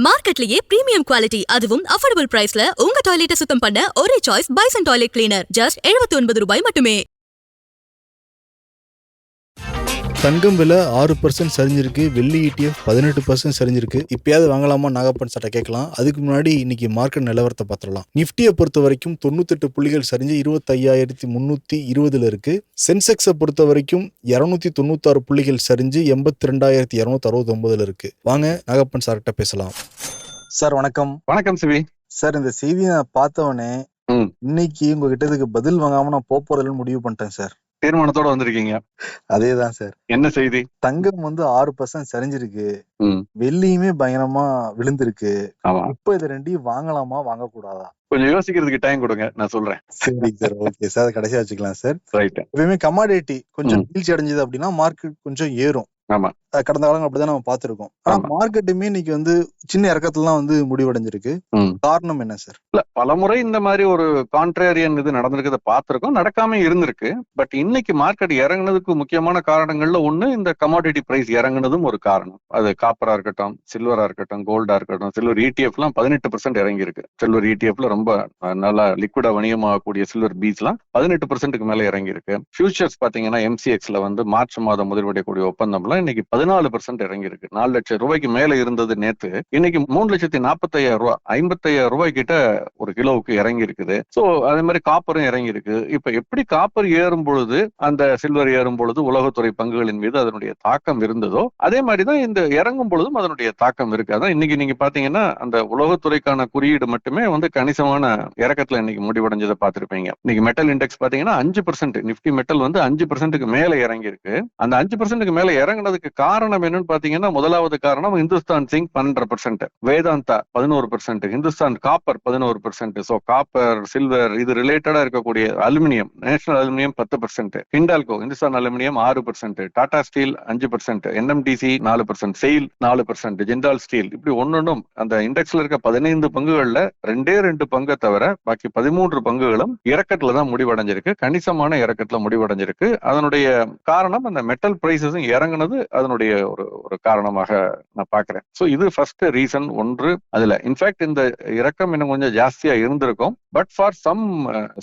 மார்க்கெட்லயே premium quality அதுவும் affordable பிரைஸ்ல உங்க டாய்லெட்டை சுத்தம் பண்ண ஒரே choice bison toilet cleaner. Just 79 ரூபாய் மட்டுமே. தங்கம் விலை 6% சரிஞ்சிருக்கு. வெள்ளி ETF 18% சரிஞ்சிருக்கு. இப்பயாவது வாங்கலாமா நாகப்பன் சட்டை கேட்கலாம். அதுக்கு முன்னாடி இன்னைக்கு மார்க்கெட் நிலவரத்தை பார்த்துடலாம். நிஃப்டியை பொறுத்த வரைக்கும் 98 புள்ளிகள் சரிஞ்சு 25,320 இருக்கு. சென்செக்ஸை பொறுத்த வரைக்கும் 296 புள்ளிகள் சரிஞ்சு 82,269 இருக்கு. வாங்க நாகப்பன் சார்கிட்ட பேசலாம். சார் வணக்கம். வணக்கம் சிவி. சார், இந்த செய்தியை நான் பார்த்தவனே இன்னைக்கு உங்ககிட்ட இதுக்கு பதில் வாங்காம நான் போறதுன்னு முடிவு பண்ணிட்டேன் சார். தீர்மானத்தோட வந்திருக்கீங்க. அதேதான் சார். என்ன செய்தி? தங்கம் 6% சரிஞ்சிருக்கு. வெள்ளியுமே பயங்கரமா விழுந்திருக்கு. இப்ப இது ரெண்டையும் வாங்கலாமா வாங்க கூடாதா? கொஞ்சம் யோசிக்கிறதுக்கு டைம் கொடுங்க, நான் சொல்றேன். சரி சார், ஓகே சார், கடைசியா வச்சுக்கலாம் சார். ரைட். எப்பவுமே கமாடிட்டி கொஞ்சம் வீழ்ச்சி அடைஞ்சது அப்படின்னா மார்க்கெட் கொஞ்சம் ஏறும். ஆமா, கடந்த காலங்கள் அப்படிதான் நம்ம பாத்துருக்கோம். ஆனா மார்க்கெட்டுமே இன்னைக்கு சின்ன இறக்கத்துலாம் முடிவடைஞ்சிருக்கு. காரணம் என்ன சார்? இல்ல, பலமுறை இந்த மாதிரி ஒரு கான்ட்ரேரியன் இது நடந்திருக்கிறத பாத்திருக்கோம், நடக்காம இருந்திருக்கு. பட் இன்னைக்கு மார்க்கெட் இறங்குனதுக்கு முக்கியமான காரணங்கள்ல ஒண்ணு இந்த கமாடிட்டி பிரைஸ் இறங்குனதும் ஒரு காரணம். அது காப்பரா இருக்கட்டும், சில்வரா இருக்கட்டும், கோல்டா இருக்கட்டும். சில்வர் ETF எல்லாம் 18% இறங்கி இருக்கு. சில்வர் ETFல ரொம்ப நல்லா லிக்விடா வணிகமாகக்கூடிய சில்வர் பீஸ் எல்லாம் 18%க்கு மேல இறங்கி இருக்கு. ஃபியூச்சர்ஸ் பாத்தீங்கன்னா MCXல மார்ச் மாதம் முதலீடக்கூடிய ஒப்பந்தம்லாம் இன்னைக்கு 14% இறங்கி இருக்கு. 4 லட்சம் ரூபாய்க்கு மேல இருந்தது நேத்து, இன்னைக்கு 3,45,000 ரூபாய், 55,000 ரூபாய் கிட்ட ஒரு கிலோவுக்கு இறங்கி இருக்குது. சோ அதே மாதிரி காப்பரும் இறங்கி இருக்கு. இப்ப எப்படி காப்பர் ஏறும் பொழுது அந்த சில்வர் ஏறும் பொழுது உலகத்துறை பங்குகளின் மீது அதனுடைய தாக்கம் இருந்ததோ, அதே மாதிரிதான் இந்த இறங்கும் பொழுதும் அதனுடைய தாக்கம் இருக்கு. அதான் இன்னைக்கு நீங்க பாத்தீங்கன்னா அந்த உலகத்துறைக்கான குறியீடு மட்டுமே கணிசமான இறக்கத்துல இன்னைக்கு முடிவடைஞ்சதை பார்த்திருப்பீங்க. இன்னைக்கு மெட்டல் இண்டெக்ஸ் பாத்தீங்கன்னா 5%, நிப்டி மெட்டல் 5%க்கு மேல இறங்கி இருக்கு. அந்த 5%க்கு மேல இறங்குனதுக்கு காரணம் என்னன்னு பாத்தீங்கன்னா, முதலாவது காரணம் Hindustan zinc 12%, Vedanta 11%, Hindustan copper 11%. So copper, silver இது ரிலேட்டடா இருக்கக்கூடிய aluminium, national aluminium 10%, Hindalco Hindustan aluminium 6%, Tata steel 5%, NMDC 4%, SAIL 4%, Jindal steel, இப்படி ஒன்னொன்னும் அந்த இண்டெக்ஸ்ல இருக்க 15 பங்குகள்ல 2 பங்கை தவிர பாக்கி 13 பங்குகளும் இறக்கத்துல தான் முடிவடைஞ்சிருக்கு. கணிசமான இறக்கத்துல முடிவடைஞ்சிருக்கு. அதனுடைய காரணம் அந்த மெட்டல் பிரைசஸும் இறங்குனது அதனுடைய ஒரு காரணமாக நான் பாக்குறேன். சோ இது ஃபர்ஸ்ட் ரீசன் ஒன்று. அதுல இன்ஃபேக்ட் இந்த இறக்கம் இன்னும் கொஞ்சம் ஜாஸ்தியா இருந்திருக்கும். பட் ஃபார் சம்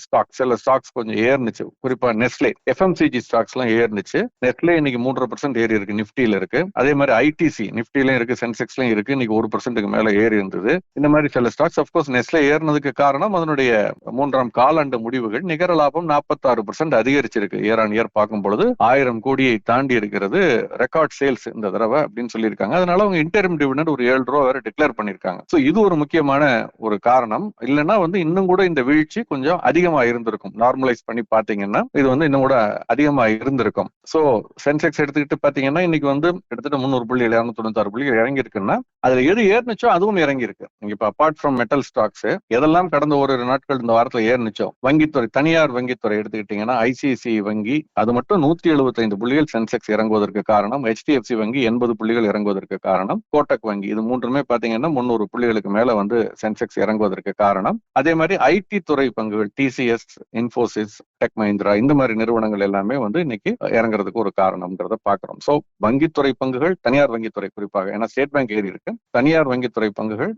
ஸ்டாக்ஸ், சில ஸ்டாக்ஸ் கொஞ்சம் ஏறினுச்சு. குறிப்பா நெஸ்லே, FMCG ஸ்டாக்ஸ் எல்லாம் ஏறினுச்சு. நெஸ்லே இன்னைக்கு 3% ஏறி இருக்கு, நிப்டியில இருக்கு. அதே மாதிரி ITC நிப்டிலையும் இருக்கு, சென்செக்ஸ்லயும் இருக்கு. இன்னைக்கு 1%க்கு மேல ஏறி இருந்தது. இந்த மாதிரி சில ஸ்டாக்ஸ், அப்கோர்ஸ் நெஸ்லே ஏறினதுக்கு காரணம் அதனுடைய 3ஆம் காலாண்டு முடிவுகள் நிகர லாபம் 46% அதிகரிச்சிருக்கு. இயர் ஆன் இயர் பார்க்கும் பொழுது 1000 கோடியை தாண்டி இருக்கிறது. ரெக்கார்ட் சேல்ஸ் இந்த தடவை அப்படின்னு சொல்லியிருக்காங்க. அதனால அவங்க இன்டரிம் டிவிடெண்ட் ஒரு 7 ரூபா வேற டிக்ளேர் பண்ணிருக்காங்க. சோ இது ஒரு முக்கியமான ஒரு காரணம். இல்லைன்னா இன்னும் கூட இந்த வீழ்ச்சி கொஞ்சம் அதிகமா இருந்திருக்கும். நார்மலைஸ் பண்ணி பாத்தீங்கன்னா இது இன்னும் கூட அதிகமா இருந்திருக்கும். சோ சென்செக்ஸ் எடுத்துக்கிட்டு பாத்தீங்கன்னா இன்னைக்கு கிட்டத்தட்ட 300 புள்ளிகள், 296 புள்ளிகள் இறங்கி இருக்குன்னா அதுல எது ஏறினுச்சோ அதுவும் இறங்கி இருக்கு. நீங்க இப்ப அபார்ட் ஃப்ரம் மெட்டல் ஸ்டாக்ஸ் எதெல்லாம் கடந்த ஒரு நாட்கள் இந்த வாரத்துல ஏறினுச்சோ, வங்கித்துறை, தனியார் வங்கித்துறை எடுத்துக்கிட்டீங்கன்னா ICICI வங்கி அது மட்டும் 175 புள்ளிகள் சென்செக்ஸ் இறங்குவதற்கு காரணம். HDFC வங்கி 80 புள்ளிகள் இறங்குவதற்கு காரணம். கோட்டக் வங்கி இது மூன்றுமே பாத்தீங்கன்னா 300 புள்ளிகளுக்கு மேல சென்செக்ஸ் இறங்குவதற்கு காரணம். அதே மாதிரி IT துறை பங்குகள் TCS, இன்ஃபோசிஸ், டெக் மஹிந்திரா இந்த மாதிரி நிறுவனங்கள் எல்லாமே இன்னைக்கு இறங்குறதுக்கு ஒரு காரணம்ங்கிறத பாக்குறோம். சோ வங்கித்துறை பங்குகள், தனியார் வங்கித்துறை குறிப்பாக, ஏன்னா ஸ்டேட் பேங்க் ஏறி இருக்கு, தனியார் வங்கித்துறை பங்குகள்,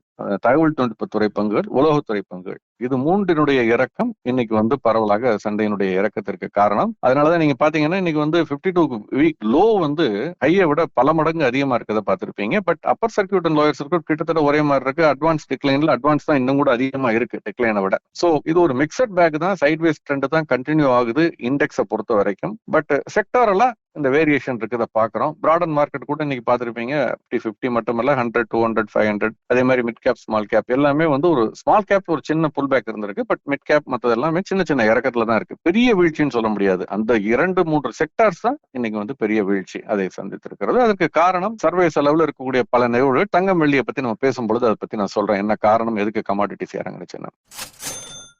தகவல் தொழில்நுட்பத்துறை பங்குகள், உலகத்துறை பங்குகள், இது மூன்றினுடைய இறக்கம் இன்னைக்கு பரவலாக சந்தையினுடைய இறக்கத்திற்கு காரணம். அதனாலதான் நீங்க பாத்தீங்கன்னா இன்னைக்கு 52 வீக் லோ ஹையை விட பல மடங்கு அதிகமா இருக்கிறத பார்த்திருப்பீங்க. But upper circuit and lower circuit கிட்டத்தட்ட ஒரே மாதிரி இருக்கு. அட்வான்ஸ் டிக்ளைன்ல அட்வான்ஸ் தான் இன்னும் கூட அதிகமா இருக்கு டிக்ளைனை விட. சோ இது ஒரு மிக்சட் பேக் தான், சைட்வேஸ் ட்ரெண்ட் தான் கண்டினியூ ஆகுது இண்டெக்ஸை பொறுத்த வரைக்கும். பட் செக்டாரெல்லாம் இந்த வேரியேஷன் இருக்கிறத பாக்குறோம். பிராடன் மார்க்கெட் கூட இன்னைக்கு பாத்திருப்பீங்க 50 மட்டுமல்ல 100, 200, 500, அதே மாதிரி மிட் கேப், ஸ்மால் கேப் எல்லாமே ஒரு ஸ்மால் கேப் ஒரு சின்ன புல் பேக் இருந்திருக்கு. பட் மிட் கேப் மற்றது எல்லாமே சின்ன சின்ன இறக்கத்துல தான் இருக்கு. பெரிய வீழ்ச்சின்னு சொல்ல முடியாது. அந்த 2-3 செக்டார்ஸ் தான் இன்னைக்கு பெரிய வீழ்ச்சி அதை சந்தித்திருக்கிறது. அதுக்கு காரணம் சர்வதேச அளவில் இருக்கக்கூடிய பல நிகழ்வுகள். தங்கம் வெள்ளியை பத்தி நம்ம பேசும்பொழுது அதை பத்தி நான் சொல்றேன், என்ன காரணம், எதுக்கு கமாடிட்டிஸ் இறங்குச்சுன்னு.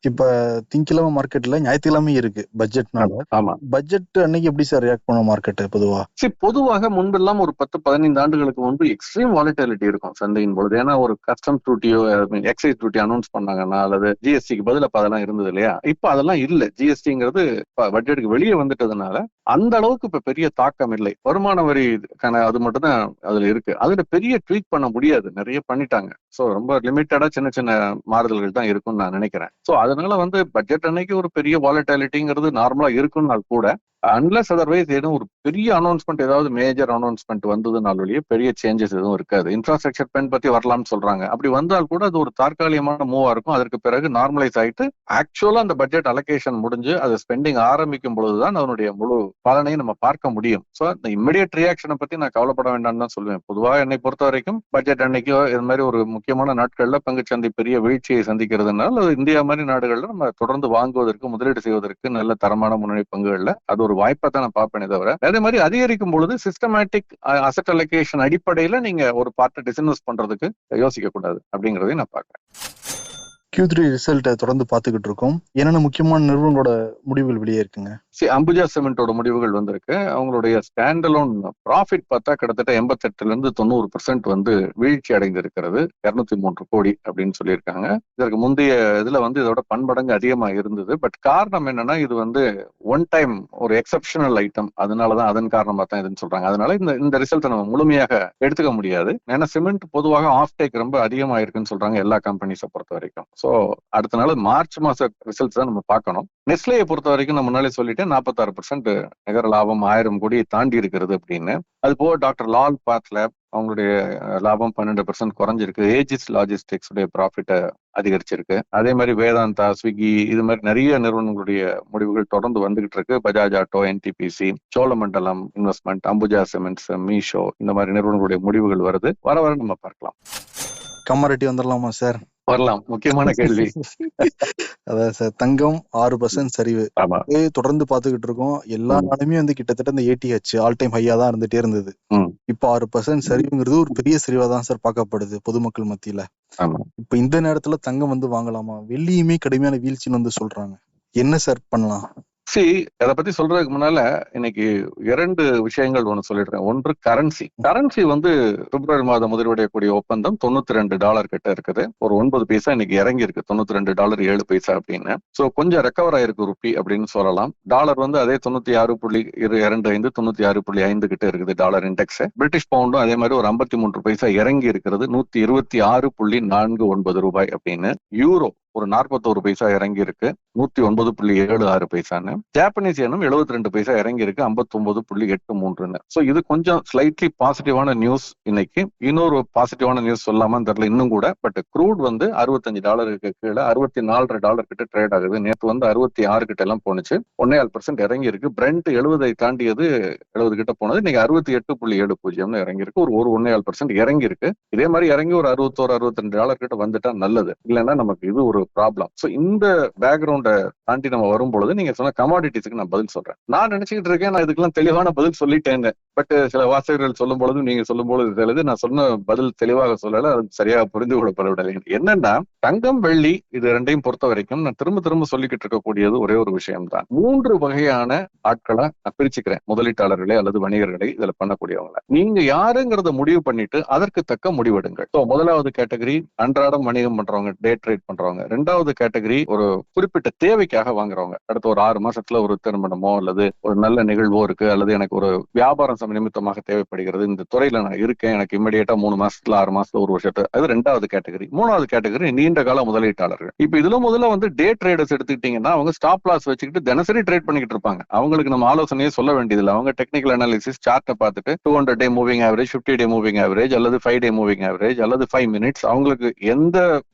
இப்ப திங்கக்கிழமை மார்க்கெட்ல ஞாயிற்றுக்கிழமை இருக்கு பட்ஜெட்னால. ஆமா, பட்ஜெட் அன்னைக்கு எப்படி சார் ரியாக்ட் பண்ணும் மார்க்கெட் பொதுவா? பொதுவாக முன்பெல்லாம் ஒரு 10-15 ஆண்டுகளுக்கு முன்பு எக்ஸ்ட்ரீம் வாலிட்டிலிட்டி இருக்கும் சந்தையின் பொழுது. ஏன்னா ஒரு கஸ்டம் டியூட்டியோ எக்ஸைஸ் டியூட்டி அனௌன்ஸ் பண்ணாங்கன்னா அல்லது GSTக்கு பதில் அப்ப அதெல்லாம் இருந்தது இல்லையா. இப்ப அதெல்லாம் இல்ல. GSTங்கிறது பட்ஜெட்டுக்கு வெளியே வந்துட்டதுனால அந்த அளவுக்கு இப்ப பெரிய தாக்கம் இல்லை. வருமான வரி அது மட்டும் தான் அதுல இருக்கு. அதுல பெரிய ட்வீட் பண்ண முடியாது, நிறைய பண்ணிட்டாங்க. சோ ரொம்ப லிமிட்டடா சின்ன சின்ன மாறுதல்கள் தான் இருக்கும்னு நான் நினைக்கிறேன். சோ அதனால பட்ஜெட் அன்னைக்கு ஒரு பெரிய வாலட்டாலிட்டிங்கிறது நார்மலா இருக்கும்னால் கூட, அன்லஸ் அதர்வைஸ் ஏதும் ஒரு பெரிய அனௌன்ஸ்மெண்ட், ஏதாவது மேஜர் அனௌன்ஸ்மெண்ட் வந்ததுனாலேயே பெரிய சேஞ்சஸ் எதுவும் இருக்காது. இன்ஃப்ராஸ்ட்ரக்சர் ஸ்பெண்ட் பத்தி வரலாம்னு சொல்றாங்க. அப்படி வந்தால் கூட அது ஒரு தற்காலிகமான மூவா இருக்கும். அதற்கு பிறகு நார்மலைஸ் ஆயிட்டு ஆக்சுவலா அந்த பட்ஜெட் அலோகேஷன் முடிஞ்சு அது ஸ்பெண்டிங் ஆரம்பிக்கும் பொழுதுதான் அதனுடைய முழு பலனையும் நம்ம பார்க்க முடியும். சோ இந்த இமிடியட் ரியாக்ஷனை பத்தி நான் கவலைப்பட வேண்டாம்னு தான் சொல்லுவேன். பொதுவாக என்னை பொறுத்த வரைக்கும் பட்ஜெட் அன்னைக்கோ இது மாதிரி ஒரு முக்கியமான நாட்கள்ல பங்குச்சந்தை பெரிய வீழ்ச்சியை சந்திக்கிறதுனால அது இந்தியா மாதிரி நாடுகள்ல நம்ம தொடர்ந்து வாங்குவதற்கு, முதலீடு செய்வதற்கு நல்ல தரமான முன்னணி பங்குகள்ல அது ஒரு வாய்ப்பா தான் நான் பார்ப்பேனே தவிர, அதே மாதிரி அதிகரிக்கும் பொழுது சிஸ்டமேட்டிக் அசெட் அலோகேஷன் அடிப்படையில நீங்க ஒரு பார்ட்டை டிஸ்இன்வெஸ்ட் பண்றதுக்கு யோசிக்க கூடாது அப்படிங்கறதையும் நான் பார்க்கிறேன். Q3 ரிசல்ட்டை தொடர்ந்து பார்த்துக்கிட்டு இருக்கோம். என்னென்ன முக்கியமான நிறுவனங்களோட முடிவுகள் வெளியே இருக்குங்க? அம்புஜா சிமெண்டோட முடிவுகள் வந்திருக்கு. அவங்களுடைய ஸ்டாண்டலோன் ப்ராஃபிட் பார்த்தா கிட்டத்தட்ட 88% வீழ்ச்சி அடைந்திருக்கிறது. 203 கோடி அப்படின்னு சொல்லியிருக்காங்க. இதற்கு முந்தைய இதுல இதோட பன்மடங்கு அதிகமா இருந்தது. பட் காரணம் என்னன்னா, இது ஒன் டைம் ஒரு எக்ஸப்ஷனல் ஐட்டம், அதனாலதான் அதன் காரணமா தான் இதுன்னு சொல்றாங்க. அதனால இந்த ரிசல்ட்டை நம்ம முழுமையாக எடுத்துக்க முடியாது. ஏன்னா சிமெண்ட் பொதுவாக ஆஃப் டேக் ரொம்ப அதிகமா இருக்குன்னு சொல்றாங்க எல்லா கம்பெனிஸை பொறுத்த வரைக்கும். சோ அடுத்த நாள் மார்ச் மாச ரிசல்ட்ஸ் தான் நம்ம பார்க்கணும். நெஸ்லேயை பொறுத்த வரைக்கும் நான் முன்னாலே சொல்லிட்டேன், 46% நிகர லாபம் 1000 கோடியை தாண்டி இருக்கிறது அப்படின்னு. அது போக டாக்டர் லால் பாத்லேப் அவங்களுடைய லாபம் 12% குறைஞ்சிருக்கு. ஏஜிஸ் லாஜிஸ்டிக்ஸ் உடைய ப்ராஃபிட்டை அதிகரிச்சிருக்கு. அதே மாதிரி வேதாந்தா, ஸ்விக்கி, இது மாதிரி நிறைய நிறுவனங்களுடைய முடிவுகள் தொடர்ந்து வந்துகிட்டு இருக்கு. Bajaj auto, NTPC, Cholamandalam investment, Ambuja cements, Meesho, இந்த மாதிரி நிறுவனங்களுடைய முடிவுகள் வருது. வர நம்ம பார்க்கலாம். கமாடிட்டி வந்துடலாமா சார்? வரலாம். முக்கியமான கேள்வி. அதான் சார், தங்கம் 6% சரிவு. ஆமா, தொடர்ந்து பாத்துக்கிட்டு இருக்கோம். எல்லா நாளுமே கிட்டத்தட்ட இந்த ATH ஆல் டைம் ஹையா தான் இருந்துட்டே இருந்தது. இப்ப 6% சரிவுங்கிறது ஒரு பெரிய சரிவா தான் சார் பார்க்கப்படுது பொதுமக்கள் மத்தியில. இப்ப இந்த நேரத்துல தங்கம் வாங்கலாமா? வெள்ளியுமே கடுமையான வீழ்ச்சின்னு சொல்றாங்க. என்ன சார் பண்ணலாம்? அதை பத்தி சொல்றதுக்கு முன்னால இன்னைக்கு 2 விஷயங்கள் சொல்லிடுறேன். ஒன்று கரன்சி. பிப்ரவரி மாதம் முதலீடக்கூடிய ஒப்பந்தம் $92 கிட்ட இருக்குது. ஒரு 9 பைசா இன்னைக்கு இறங்கி இருக்கு. $92.07 அப்படின்னு. சோ கொஞ்சம் ரெக்கவர் ஆயிருக்கு ருப்பி அப்படின்னு சொல்லலாம். டாலர் அதே 96.25 96.5 கிட்ட இருக்குது டாலர் இண்டெக்ஸ். பிரிட்டிஷ் பவுண்டும் அதே மாதிரி ஒரு 53 பைசா இறங்கி இருக்கிறது. 126.49 ரூபாய் அப்படின்னு. யூரோ ஒரு 41 பைசா இறங்கி இருக்கு. 109.76 பைசான்னு. ஜாப்பனீஸ் ஏனும் 72 பைசா இறங்கி இருக்கு. 59.83. சோ இது கொஞ்சம் ஸ்லைட்லி பாசிட்டிவான நியூஸ் இன்னைக்கு. இன்னொரு பாசிட்டிவான நியூஸ் சொல்லாமன்னு தெரியல இன்னும் கூட. பட் க்ரூட் $65 கீழே $64 கிட்ட ட்ரேட் ஆகுது. நேற்று 66 கிட்ட எல்லாம் போனுச்சு. 1.5% இறங்கி இருக்கு. பிரெண்ட் 70 தாண்டியது, 70 கிட்ட போனது. இன்னைக்கு 68.70 இறங்கி இருக்கு. ஒரு 1.5% இறங்கி இருக்கு. இதே மாதிரி இறங்கி ஒரு $61-62 கிட்ட வந்துட்டா நல்லது. இல்லைன்னா நமக்கு இது ஒரு ப்ராப்ளம். சோ இந்த பேக்ரவுண்ட தாண்டி நம்ம வரும்பொழுது நீங்க சொன்ன கமாடிட்டிஸ்க்கு நான் பதில் சொல்றேன். நான் நினைச்சுக்கிட்டு இருக்கேன் நான் இதுக்கெல்லாம் தெளிவான பதில் சொல்லிட்டேன்னு. பட் சில வாசகர்கள் சொல்லும் பொழுது, நீங்க சொல்லும் பொழுது தெரியுது நான் சொன்ன பதில் தெளிவாக சொல்லல, அது சரியாக புரிந்து கொள்ளப்படவில்லை. என்னன்னா, தங்கம் வெள்ளி இது ரெண்டையும் பொறுத்த வரைக்கும் நான் திரும்ப சொல்லிக்கிட்டு இருக்கக்கூடியது ஒரே ஒரு விஷயம் தான். 3 வகையான ஆட்களை நான் பிரிச்சுக்கிறேன். முதலீட்டாளர்களே அல்லது வணிகர்களை இதுல பண்ணக்கூடியவங்க. நீங்க யாருங்கிறத முடிவு பண்ணிட்டு அதற்கு தக்க முடிவெடுங்கள். முதலாவது கேட்டகரி அன்றாடம் வணிகம் பண்றவங்க, டே ட்ரேட் பண்றவங்க. 2வது கேட்டகரி ஒரு குறிப்பிட்ட தேவைக்காக வாங்குறவங்க. அடுத்த ஒரு 6 மாசத்துல ஒரு திருமணமோ அல்லது ஒரு நல்ல நிகழ்வோ இருக்கு, அல்லது எனக்கு ஒரு வியாபாரம் நிமித்தமாக தேவைப்படுகிறது, இந்த துறையில நான் இருக்கேன், எனக்கு இமிடியேட்டா 3 மாசத்துல 6 மாசத்துல ஒரு வருஷத்துல. அது 2வது கேட்டகரி. 3வது கேட்டகரி நீண்ட கால முதலீட்டாளர்கள். இப்ப இதுல முதல்ல டே ட்ரேடர்ஸ் எடுத்துக்கிட்டீங்கன்னா அவங்க ஸ்டாப் லாஸ் வச்சுக்கிட்டு தினசரி ட்ரேட் பண்ணிக்கிட்டு இருப்பாங்க. அவங்களுக்கு நம்ம ஆலோசனையே சொல்ல வேண்டியதில்லை. அவங்க டெக்னிக்கல் அனாலிசிஸ் சார்ட்டை பார்த்துட்டு 200 டே மூவிங் ஆவரேஜ், 50 டே மூவிங் ஆவரேஜ் அல்லது 5 டே மூவிங் ஆவரேஜ் அல்லது 5 மினிட்ஸ், அவங்களுக்கு எந்த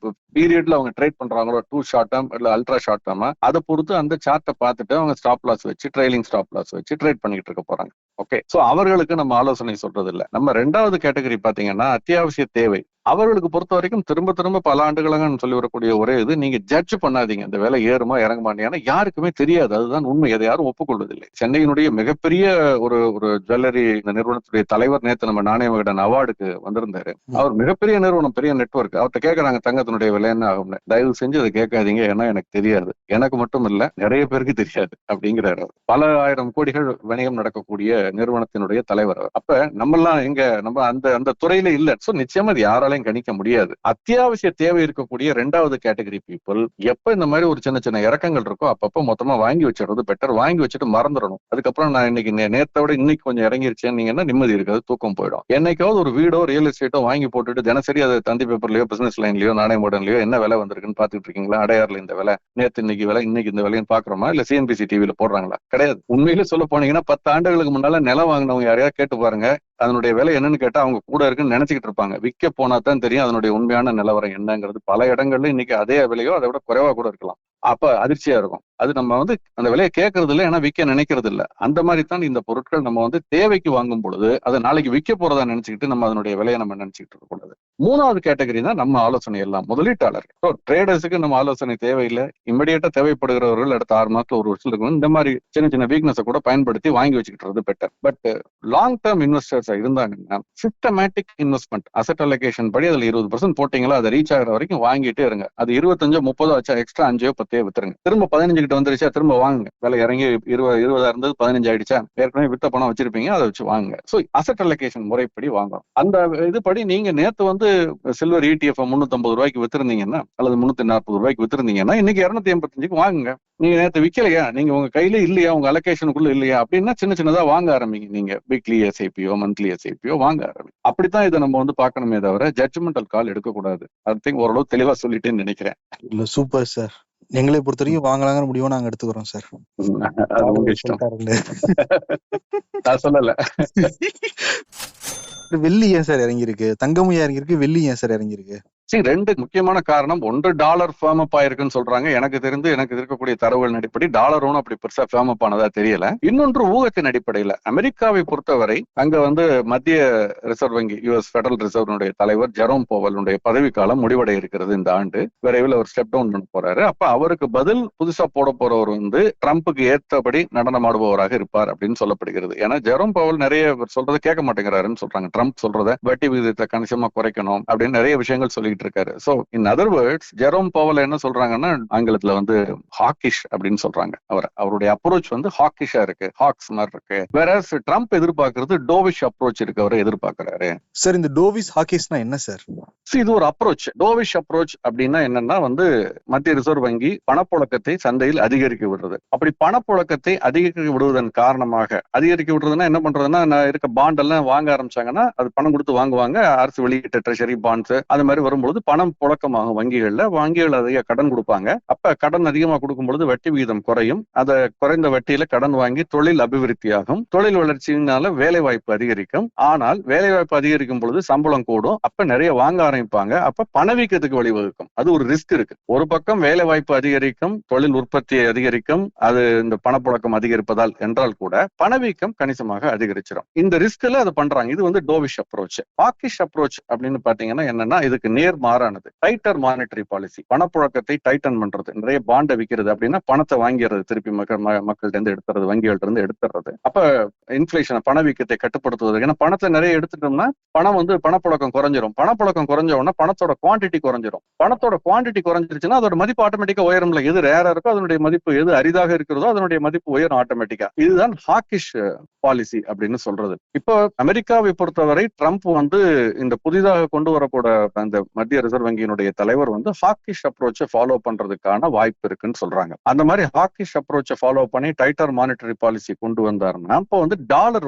பீரியட்ல அவங்க ட்ரேட் பண்றாங்களோ, 2 ஷார்ட் டேர்ம் இல்ல அல்ட்ரா ஷார்ட் டேர்மா, அதை பொறுத்து அந்த சார்ட்டை பார்த்துட்டு அவங்க ஸ்டாப் லாஸ் வச்சு, ட்ரைலிங் ஸ்டாப் லாஸ் வச்சு ட்ரேட் பண்ணிட்டு இருக்க போறாங்க. ஓகே, சோ அவர்களுக்கு நம்ம ஆலோசனை சொல்றது இல்ல. நம்ம 2வது கேட்டகரி பாத்தீங்கன்னா அத்தியாவசிய தேவை. அவர்களுக்கு பொறுத்த வரைக்கும் திரும்ப பல ஆண்டுகளாக சொல்லி வரக்கூடிய ஒரே இது, நீங்க ஜட்ஜ் பண்ணாதீங்க இந்த வேலை ஏறுமா இறங்குமான்னு. ஏன்னா யாருக்குமே தெரியாது, அதுதான் உண்மை. அதை யாரும் ஒப்புக்கொள்வதில்லை. சென்னையினுடைய மிகப்பெரிய ஒரு ஜுவல்லரி நிறுவனத்துடைய தலைவர் நேற்று நம்ம நாணய விகடன் அவார்டுக்கு வந்திருந்தாரு. அவர் மிகப்பெரிய நிறுவனம், பெரிய நெட்வொர்க். அவர்கிட்ட கேட்கறாங்க தங்கத்தினுடைய விலை என்ன ஆகும்னு. தயவு செஞ்சு அதை கேட்காதீங்க, ஏன்னா எனக்கு தெரியாது, எனக்கு மட்டும் இல்ல நிறைய பேருக்கு தெரியாது அப்படிங்கிறாரு. பல ஆயிரம் கோடிகள் வணிகம் நடக்கக்கூடிய நிறுவனத்தினுடைய தலைவர். அப்ப நம்ம எல்லாம் எங்க நம்ம அந்த துறையில இல்ல. சோ நிச்சயமா அது யாராலையும் யாராலையும் கணிக்க முடியாது. அத்தியாவசிய தேவை இருக்கக்கூடிய 2வது கேட்டகரி பீப்புள் எப்ப இந்த மாதிரி ஒரு சின்ன சின்ன இறக்கங்கள் இருக்கோ அப்பப்ப மொத்தமா வாங்கி வச்சிடுறது பெட்டர். வாங்கி வச்சுட்டு மறந்துடணும். அதுக்கப்புறம் நான் இன்னைக்கு நேத்தை விட இன்னைக்கு கொஞ்சம் இறங்கிருச்சேன்னு நிம்மதி இருக்காது, தூக்கம் போயிடும். என்னைக்காவது ஒரு வீடோ ரியல் எஸ்டேட்டோ வாங்கி போட்டுட்டு தினசரி அது தந்தி பேப்பர்லயோ பிசினஸ் லைன்லயோ நாணய மாடன்லயோ என்ன விலை வந்திருக்குன்னு பாத்துட்டு இருக்கீங்களா? அடையாறுல இந்த விலை, நேத்து இன்னைக்கு விலை, இன்னைக்கு இந்த விலைன்னு பாக்குறோமா? இல்ல சிஎன்பிசி டிவில போடுறாங்களா? கிடையாது. உண்மையிலே சொல்ல போனீங்கன்னா 10 ஆண்டுகளுக்கு முன்னால நிலம் வாங்கினவங்க யாரையாவது கேட்டு பாருங்க, அதனுடைய விலை என்னன்னு கேட்டா அவங்க கூட இருக்குன்னு நினைச்சுக்கிட்டு இருப்பாங்க. விற்க போனா தான் தெரியும் அதனுடைய உண்மையான நிலவரம் என்னங்கிறது. பல இடங்கள்ல இன்னைக்கு அதே விலையோ அதை விட குறைவா கூட இருக்கலாம். அப்ப அதிர்ச்சியா இருக்கும். அது நம்ம அந்த விலையை கேட்கறது இல்லை, ஏன்னா விற்க நினைக்கிறது இல்லை. அந்த மாதிரி தான் இந்த பொருட்கள் நம்ம தேவைக்கு வாங்கும் பொழுது அதை நாளைக்கு விற்க போறதா நினைச்சுக்கிட்டு நம்ம அதனுடைய விலையை நம்ம நினைச்சுக்கிட்டு இருக்க கூடாது. 3வது கேட்டகரி தான் நம்ம ஆலோசனை எல்லாம் முதலீட்டாளர்கள். ஸோ ட்ரேடர்ஸுக்கு நம்ம ஆலோசனை தேவையில்லை. இமிடியேட்டா தேவைப்படுகிறவர்கள் அடுத்த 6 மாசத்துல 1 வருஷத்துக்கு இந்த மாதிரி சின்ன சின்ன வீக்னஸை கூட பயன்படுத்தி வாங்கி வச்சுக்கிட்டு better. But long term investors இருந்தாங்கன்னா சிஸ்டமேட்டிக் இன்வெஸ்ட்மெண்ட் அசெட் அலோகேஷன் படி அதுல 20% போட்டீங்களா, அதை ரீச் ஆகிற வரைக்கும் வாங்கிட்டே இருங்க. அது 25-30 ஆச்சா எக்ஸ்ட்ரா 5-10 வித்துருங்க. திரும்ப 15 கிட்ட வந்துருச்சா திரும்ப வாங்குங்க. விலை இறங்கி 20 இருந்தது 15 ஆயிடுச்சா, ஏற்கனவே வித்த பணம் வச்சிருப்பீங்க, அதை வச்சு வாங்குங்க. ஸோ அசெட் அலோகேஷன் முறைப்படி வாங்கணும். அந்த இதுபடி நீங்க நேத்து சில்வர் ETF 350 ரூபாய்க்கு வித்திருந்தீங்கன்னா அல்லது 340 ரூபாய்க்கு வித்திருந்தீங்கன்னா இன்னைக்கு 285 வாங்குங்க. நீங்க நேத்து விக்கலையா, நீங்க உங்க கையில இல்லையா, உங்க அலோகேஷனுக்குள்ள இல்லையா அப்படின்னா சின்ன சின்னதா வாங்க ஆரம்பிங்க. நீங்க வீக்லி எஸ்ஐபியோ மந்த்லி எஸ்ஐபியோ வாங்க ஆரம்பிங்க. அப்படித்தான் இதை நம்ம பார்க்கணுமே தவிர ஜட்ஜ்மெண்டல் கால் எடுக்கக்கூடாது. ஐ திங்க் ஓரளவு தெளிவா சொல்லிட்டேன்னு நினைக்கிறேன். இல்ல சூப்பர் சார். எங்களை பொறுத்த வரைக்கும் வாங்கலாங்கிற முடிவை நாங்க எடுத்துக்கிறோம் சார். அது உங்க இஷ்டம். நான் சொல்லல. வெள்ளி ஏன் சார் இறங்கியிருக்கு, தங்கமும் இறங்கியிருக்கு, வெள்ளி ஏன் சார் இறங்கியிருக்கு? சரி, 2 முக்கியமான காரணம். ஒன்று டாலர் ஃபேர்ம் அப் ஆயிருக்குன்னு சொல்றாங்க. எனக்கு இருக்கக்கூடிய தரவுகளின் அடிப்படை டாலர் ஒன்றும் அப்படி பெருசா ஃபேர்ம் அப் ஆனதா தெரியல. இன்னொன்று ஊகத்தின் அடிப்படையில அமெரிக்காவை பொறுத்தவரை அங்க மத்திய ரிசர்வ் வங்கி US ஃபெடரல் ரிசர்வனுடைய தலைவர் ஜெரோம் போவலுடைய பதவிக்காலம் முடிவடைய இருக்கிறது இந்த ஆண்டு. விரைவில் அவர் ஸ்டெப் டவுன் பண்ண போறாரு. அப்ப அவருக்கு பதில் புதுசா போட போறவர் ட்ரம்புக்கு ஏற்றபடி நடனம் ஆடுபவராக இருப்பார் அப்படின்னு சொல்லப்படுகிறது. ஏன்னா ஜெரோம் பவல் நிறைய சொல்றதை கேட்க மாட்டேங்கிறாருன்னு சொல்றாங்க. ட்ரம்ப் சொல்றத வட்டி விகிதத்தை கணிசமா குறைக்கணும் அப்படின்னு நிறைய விஷயங்கள் சொல்லிட்டு இருக்காரு. So in other words Jerome Powell என்ன சொல்றாங்கன்னா ஆங்கிலத்துல ஹாக்கிஷ் அப்படின்னு சொல்றாங்க. அவருடைய அப்ரோச் ஹாக்கிஷா இருக்கு, ஹாக்ஸ் மாதிரி இருக்கு. வேறஸ் ட்ரம்ப் எதிர்பார்க்கறது டோவிஷ் அப்ரோச் இருக்கு, அவரை எதிர்பார்க்கிறாரு. சார் இந்த டோவிஷ் ஹாக்கிஷ்னா என்ன சார்? இது ஒரு அப்ரோச். டோவிஷ் அப்ரோச் அப்படின்னா என்னன்னா மத்திய ரிசர்வ் வங்கி பணப்புழக்கத்தை சந்தையில் அதிகரிக்க விடுறது. அப்படி பணப்புழக்கத்தை அதிகரிக்க விடுவதன் காரணமாக அதிகரிக்க விடுறதுன்னா என்ன பண்றதுன்னா இருக்க பாண்ட் எல்லாம் வாங்க ஆரம்பிச்சாங்கன்னா அது பணம் கொடுத்து வாங்குவாங்க. அரசு வெளியிட்ட ட்ரெஷரி பாண்ட்ஸ் அது மாதிரி வரும்போது பணம் புழக்கமாகும். வங்கிகள் அதிக கடன் கொடுப்பாங்க. அப்ப கடன் அதிகமா கொடுக்கும் பொழுது வட்டி விகிதம் குறையும். அதை குறைந்த வட்டியில கடன் வாங்கி தொழில் அபிவிருத்தியாகும். தொழில் வளர்ச்சியினால வேலை வாய்ப்பு அதிகரிக்கும். ஆனால் வேலை வாய்ப்பு அதிகரிக்கும் பொழுது சம்பளம் கூடும். அப்ப நிறைய வாங்க ஆரம்பிப்பாங்க. அப்ப பணவீக்கத்துக்கு வழிவகுக்கும். அது ஒரு ரிஸ்க் இருக்கு. ஒரு பக்கம் வேலை வாய்ப்பு அதிகரிக்கும், தொழில் உற்பத்தியை அதிகரிக்கும், அது இந்த பணப்புழக்கம் அதிகரிப்பதால் என்றால் கூட பணவீக்கம் கணிசமாக அதிகரிச்சிடும். இந்த ரிஸ்க்ல அதை பண்றாங்க. இது டோவிஷ் அப்ரோச். ஹாக்கிஷ் அப்ரோச் அப்படின்னு பாத்தீங்கன்னா என்னன்னா இதுக்கு நேர் மாறானது. டைட்டர் மானிட்டரி பாலிசி, பணப்புழக்கத்தை டைட்டன் பண்றது. நிறைய பாண்டை விற்கிறது அப்படின்னா பணத்தை வாங்கிறது, திருப்பி மக்கள்கிட்ட இருந்து எடுத்துறது, வங்கிகள்ட்ட இருந்து எடுத்துறது. அப்ப இன்ஃபிளேஷன் பணவீக்கத்தை கட்டுப்படுத்துவது. ஏன்னா பணத்தை நிறைய எடுத்துட்டோம்னா பணம் பணப்புழக்கம் குறைஞ்சிரும். பணப்புழக்கம் குறைஞ்ச உடனே பணத்தோட குவான்டிட்டி குறைஞ்சிரும். பணத்தோட குவான்டிட்டி குறைஞ்சிருச்சுன்னா அதோட மதிப்பு ஆட்டோமேட்டிக்கா உயரும்ல. எது ரேரா இருக்கோ அதனுடைய மதிப்பு, எது அரிதாக இருக்கிறதோ அதனுடைய மதிப்பு உயரும் ஆட்டோமேட்டிக்கா. இதுதான் ஹாக்கிஷ் பாலிசி அப்படின்னு சொல்றது. இப்போ அமெரிக்காவை பொறுத்தவரை ட்ரம்ப் இந்த புதிதாக கொண்டு வரக்கூட அந்த மத்திய ரிசர்வ் வங்கியினுடைய தலைவர் ஹாக்கிஷ் அப்ரோச்சை ஃபாலோ பண்றதுக்கான வாய்ப்பு இருக்குன்னு சொல்றாங்க. அந்த மாதிரி ஹாக்கிஷ் அப்ரோச்சை ஃபாலோ பண்ணி டைட்டர் மானிட்டரி பாலிசி கொண்டு வந்தாருன்னா அப்போ டாலர்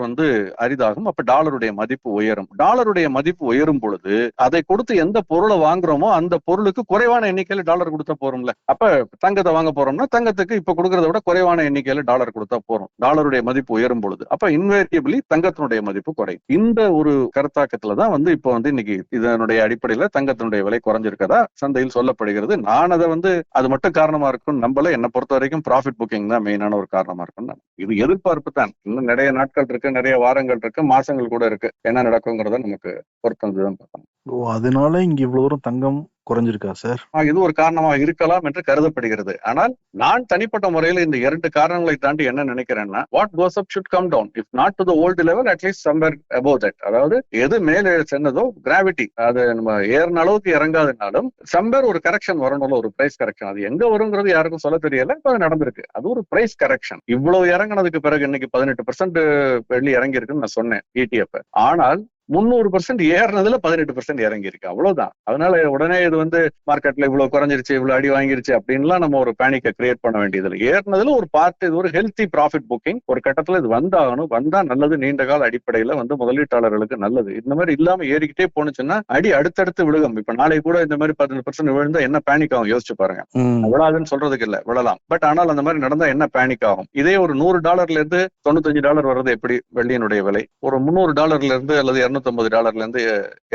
அரிதாகும். அப்ப டாலருடைய மதிப்பு உயரும். டாலருடைய மதிப்பு உயரும் பொழுது அதை கொடுத்து எந்த பொருளை வாங்குறோமோ அந்த பொருளுக்கு குறைவான எண்ணிக்கையில டாலர் கொடுத்தா போறோம்ல. அப்ப தங்கத்தை வாங்க போறோம்னா தங்கத்துக்கு இப்ப கொடுக்கறத விட குறைவான எண்ணிக்கையில டாலர் கொடுத்தா போறோம். டாலருடைய மதிப்பு உயரும் பொழுது அப்ப இன்வேரியபிளி தங்கத்தினுடைய மதிப்பு குறையும். இந்த ஒரு கருத்தாக்கத்துலதான் இப்போ இன்னைக்கு இதனுடைய அடிப்படையில தங்கத்தினுடைய விலை குறைஞ்சிருக்கதா சந்தையில் சொல்லப்படுகிறது. நான் அதை அது மட்டும் காரணமா இருக்கும் நம்பல. என்னை பொறுத்த வரைக்கும் ப்ராஃபிட் புக்கிங் தான் மெயினான ஒரு காரணமா இருக்கும். இது எதிர்பார்ப்பு தான். இன்னும் நிறைய நாட்கள் இருக்கு, நிறைய வாரங்கள் இருக்கு, மாசங்கள் கூட இருக்கு. என்ன நடக்குங்கிறத நமக்கு பொறுத்ததான் பார்க்கணும். அதனால இங்க இவ்வளவு தூரம் தங்கம் குறைஞ்சிருக்கா சார்? இது ஒரு காரணமாக இருக்கலாம் என்று கருதப்படுகிறது. ஆனால் நான் தனிப்பட்ட முறையில் இந்த 2 காரணங்களை தாண்டி என்ன நினைக்கிறேன்னா, what goes up should come down, if not to the old level at least somewhere above that. அதாவது எது மேலே சென்னதோ கிராவிட்டி அது நம்ம ஏறின அளவுக்கு இறங்காதனாலும் சம்வேர் ஒரு கரெக்ஷன் வரணும்ல, ஒரு பிரைஸ் கரெக்ஷன். அது எங்க வருங்கிறது யாருக்கும் சொல்ல தெரியல. இப்ப அது நடந்திருக்கு. அது ஒரு பிரைஸ் கரெக்ஷன். இவ்வளவு இறங்கினதுக்கு பிறகு இன்னைக்கு 18% வெள்ளி இறங்கி இருக்குன்னு நான் சொன்னேன் ETF. ஆனால் 300% ஏறினதுல 18% இறங்கி இருக்கு, அவ்வளவுதான். அதனால உடனே இது வந்து மார்க்கெட்ல இவ்வளவு குறைஞ்சிருச்சு, இவ்வளவு அடி வாங்கிருச்சு அப்படின்லாம் நம்ம ஒரு பேனிக்கை கிரியேட் பண்ண வேண்டியது இல்லை. ஏறினதுல ஒரு பார்ட், இது ஒரு ஹெல்த்தி ப்ராஃபிட் புக்கிங். ஒரு கட்டத்துல இது வந்தாகணும், வந்தா நல்லது, நீண்ட கால அடிப்படையில வந்து முதலீட்டாளர்களுக்கு நல்லது. இந்த மாதிரி இல்லாம ஏறிக்கிட்டே போனுச்சுன்னா அடி அடுத்தடுத்து விழுகும். இப்ப நாளை கூட இந்த மாதிரி 18% விழுந்தா என்ன பேனிக் ஆகும் யோசிச்சு பாருங்க. விழாதுன்னு சொல்றதுக்கு இல்ல, விழலாம். பட் ஆனால் அந்த மாதிரி நடந்தா என்ன பேனிக் ஆகும்? இதே ஒரு $100 இருந்து $95 வர்றது எப்படி வெள்ளியினுடைய விலை? ஒரு $300 இருந்து அல்லது $250 இருந்து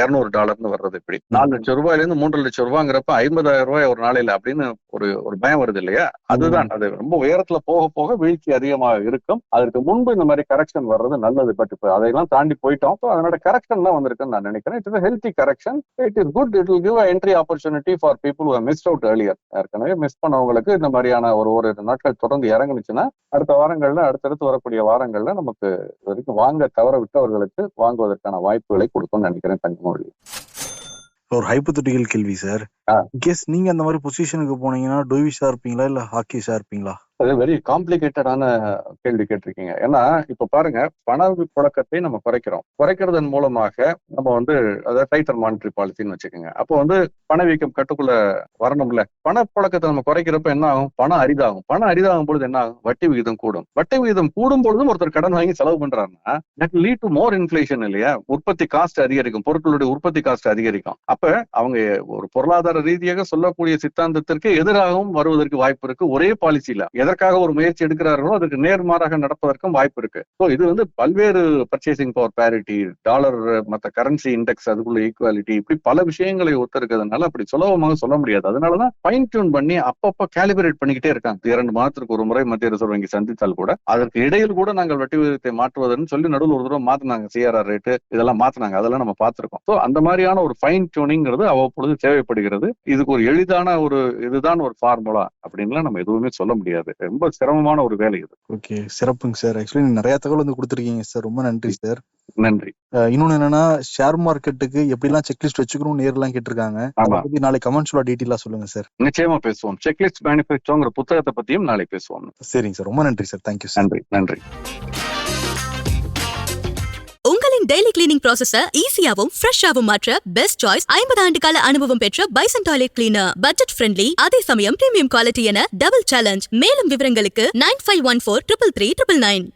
$200 வர்றது எப்படி? 4 லட்சம் ரூபாயில இருந்து 3 லட்சம் ரூபாங்கிறப்ப 50,000 ரூபாய் ஒரு நாளையில அப்படின்னு ஒரு பயம் வருது இல்லையா? அதுதான், அது ரொம்ப உயரத்துல போக போக வீழ்ச்சி அதிகமாக இருக்கும். அதற்கு முன்பு இந்த மாதிரி கரெக்ஷன் வர்றது நல்லது. பட் இப்ப அதையெல்லாம் தாண்டி போயிட்டோம். அதனோட கரெக்ஷன் தான் வந்திருக்குன்னு நான் நினைக்கிறேன். It is healthy correction. It is good. It will give entry opportunity for people who have missed out earlier. ஏற்கனவே மிஸ் பண்ணவங்களுக்கு இந்த மாதிரியான ஒரு நாட்கள் தொடர்ந்து இறங்குனுச்சுன்னா அடுத்த வாரங்கள்ல, அடுத்தடுத்து வரக்கூடிய வாரங்கள்ல நமக்கு வரைக்கும் வாங்க தவற விட்டவர்களுக்கு வாங்குவதற்கான வாய்ப்புகளை கொடுக்கும்னு நினைக்கிறேன். தங்கமொழி, ஒரு ஹைப்போதெட்டிக்கல் கேள்வி சார். கேஸ் நீங்க அந்த மாதிரி பொசிஷனுக்கு போனீங்கன்னா டோவிஷா இருப்பீங்களா இல்ல ஹாக்கிஷா இருப்பீங்களா? அது வெரி காம்ப்ளிகேட்டடான கேள்வி கேட்டிருக்கீங்க. ஏன்னா இப்ப பாருங்க, பண புழக்கத்தை நம்ம குறைக்கிறதன் மூலமாக நம்ம வந்து அதாவது டைட்டர் மானிட்டரி பாலிசின்னு வச்சுக்கோங்க. அப்போ வந்து பணவீக்கம் கட்டுக்குள்ள வரணும்ல. பணப்புழக்கத்தை நம்ம குறைக்கிறப்ப என்ன ஆகும்? பணம் அரிதாகும். பணம் அரிதாகும் பொழுது என்ன ஆகும்? வட்டி விகிதம் கூடும். வட்டி விகிதம் கூடும் பொழுதும் ஒருத்தர் கடன் வாங்கி செலவு பண்றாருன்னா that lead to more inflation இல்லையா? உற்பத்தி காஸ்ட் அதிகரிக்கும், பொருட்களுடைய உற்பத்தி காஸ்ட் அதிகரிக்கும். அப்ப அவங்க ஒரு பொருளாதார ரீதியாக சொல்லக்கூடிய சித்தாந்தத்திற்கு எதிராகவும் வருவதற்கு வாய்ப்பு இருக்கு. ஒரே பாலிசி இல்ல, எதற்காக ஒரு முயற்சி எடுக்கிறார்களோ அதற்கு நேர்மாறாக நடப்பதற்கும் வாய்ப்பு இருக்கு. ஸோ இது வந்து பல்வேறு பர்ச்சேசிங் பவர் பேரிட்டி, டாலர், மற்ற கரன்சி இண்டெக்ஸ், அதுக்குள்ள ஈக்குவாலிட்டி, இப்படி பல விஷயங்களை ஒத்திருக்கிறதுனால அப்படி சுலபமாக சொல்ல முடியாது. அதனாலதான் ஃபைன் டியூன் பண்ணி அப்பப்ப கேலிபரேட் பண்ணிக்கிட்டே இருக்காங்க. 2 மாதத்துக்கு ஒரு முறை மத்திய ரிசர்வ் வங்கி சந்தித்தால் கூட அதற்கு இடையில் கூட நாங்கள் வட்டி விகிதத்தை மாற்றுவதுன்னு சொல்லி நடுவில் ஒரு தடவை மாத்தினாங்க. சிஆர்ஆர் ரேட்டு இதெல்லாம் மாத்தினாங்க, அதெல்லாம் நம்ம பார்த்திருக்கோம். ஸோ அந்த மாதிரியான ஒரு ஃபைன் டியூனிங்கிறது அவ்வப்பொழுது தேவைப்படுகிறது. இதுக்கு ஒரு எளிதான ஒரு இதுதான் ஒரு ஃபார்முலா அப்படின்லாம் நம்ம எதுவுமே சொல்ல முடியாது. ரொம்ப சிரமமான ஒரு வேலை இது. ஓகே, சிறப்புங்க சார். ஆக்சுவலி நிறைய தகவல் வந்து கொடுத்துருக்கீங்க சார். ரொம்ப நன்றி சார். நன்றி. இன்னொன்னு என்னன்னா, ஷேர் மார்க்கெட்டுக்கு எப்படிலாம் செக்லிஸ்ட் வச்சுக்கணும் நேர்லாம் கேட்டிருக்காங்க. அதை பத்தி நாளை கமெண்ட்ஸ்ல டீட்டெயிலா சொல்லுங்க சார். நிச்சயமா பேசுவோம். செக்லிஸ்ட் மேனிஃபெஸ்டோங்கிற புத்தகத்தை பத்தியும் நாளை பேசுவோம். சரிங்க சார், ரொம்ப நன்றி சார். Thank you sir. நன்றி. நன்றி. உங்களின் டெய்லி கிளீனிங் ப்ராசஸ ஈஸியாவும் ஃப்ரெஷ்ஷாவும் மாற்ற பெஸ்ட் சாய்ஸ் 50 ஆண்டு கால அனுபவம் பெற்ற bison toilet cleaner. Budget friendly, அதே சமயம் பிரீமியம் குவாலிட்டி என டபுள் சேலஞ்ச். மேலும் விவரங்களுக்கு 9514 333 999.